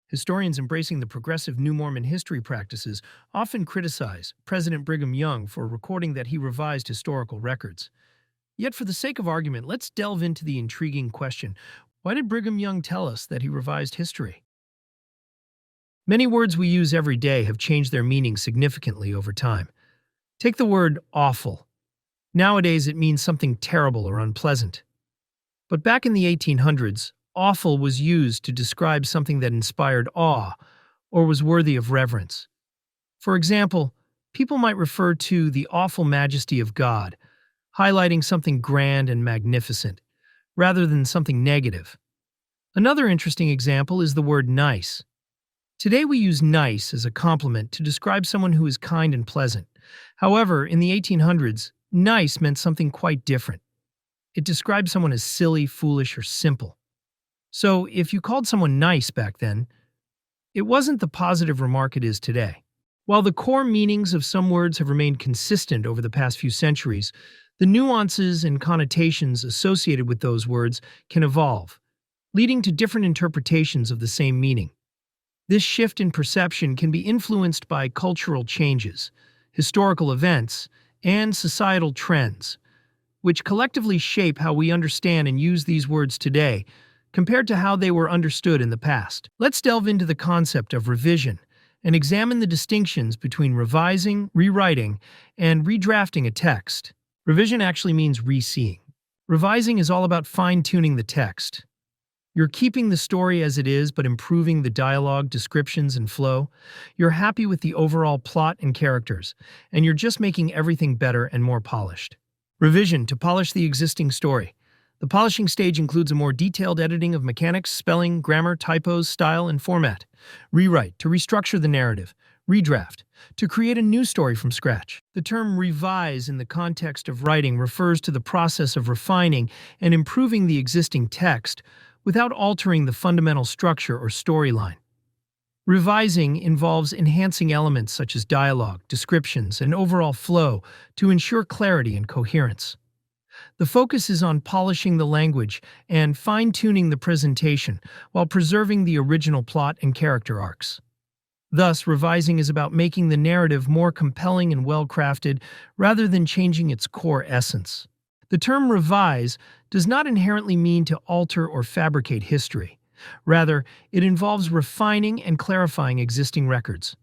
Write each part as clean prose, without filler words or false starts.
Historians embracing the progressive New Mormon history practices often criticize President Brigham Young for recording that he revised historical records. Yet, for the sake of argument, let's delve into the intriguing question: why did Brigham Young tell us that he revised history? Many words we use every day have changed their meaning significantly over time. Take the word awful. Nowadays, it means something terrible or unpleasant. But back in the 1800s, awful was used to describe something that inspired awe or was worthy of reverence. For example, people might refer to the awful majesty of God, highlighting something grand and magnificent, rather than something negative. Another interesting example is the word nice. Today we use nice as a compliment to describe someone who is kind and pleasant. However, in the 1800s, nice meant something quite different. It described someone as silly, foolish, or simple. So, if you called someone nice back then, it wasn't the positive remark it is today. While the core meanings of some words have remained consistent over the past few centuries, the nuances and connotations associated with those words can evolve, leading to different interpretations of the same meaning. This shift in perception can be influenced by cultural changes, historical events, and societal trends, which collectively shape how we understand and use these words today, compared to how they were understood in the past. Let's delve into the concept of revision and examine the distinctions between revising, rewriting, and redrafting a text. Revision actually means re-seeing. Revising is all about fine-tuning the text. You're keeping the story as it is, but improving the dialogue, descriptions, and flow. You're happy with the overall plot and characters, and you're just making everything better and more polished. Revision, to polish the existing story. The polishing stage includes a more detailed editing of mechanics, spelling, grammar, typos, style, and format. Rewrite, to restructure the narrative. Redraft, to create a new story from scratch. The term revise in the context of writing refers to the process of refining and improving the existing text without altering the fundamental structure or storyline. Revising involves enhancing elements such as dialogue, descriptions, and overall flow to ensure clarity and coherence. The focus is on polishing the language and fine-tuning the presentation while preserving the original plot and character arcs. Thus, revising is about making the narrative more compelling and well-crafted rather than changing its core essence. The term revise does not inherently mean to alter or fabricate history. Rather, it involves refining and clarifying existing records.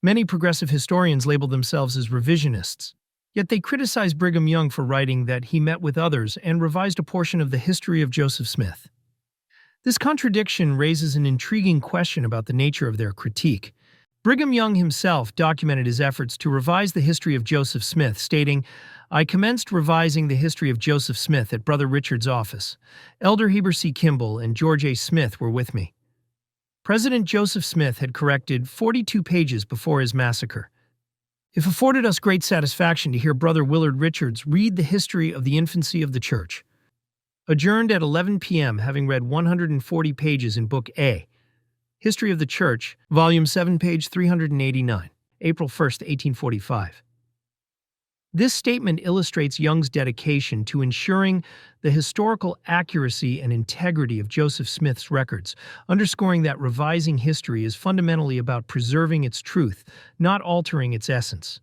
Many progressive historians label themselves as revisionists, yet they criticize Brigham Young for writing that he met with others and revised a portion of the history of Joseph Smith. This contradiction raises an intriguing question about the nature of their critique. Brigham Young himself documented his efforts to revise the history of Joseph Smith, stating, "I commenced revising the history of Joseph Smith at Brother Richard's office. Elder Heber C. Kimball and George A. Smith were with me." President Joseph Smith had corrected 42 pages before his massacre. It afforded us great satisfaction to hear Brother Willard Richards read the history of the infancy of the church. Adjourned at 11 p.m., having read 140 pages in Book A, History of the Church, Volume 7, page 389, April 1st, 1845. This statement illustrates Young's dedication to ensuring the historical accuracy and integrity of Joseph Smith's records, underscoring that revising history is fundamentally about preserving its truth, not altering its essence.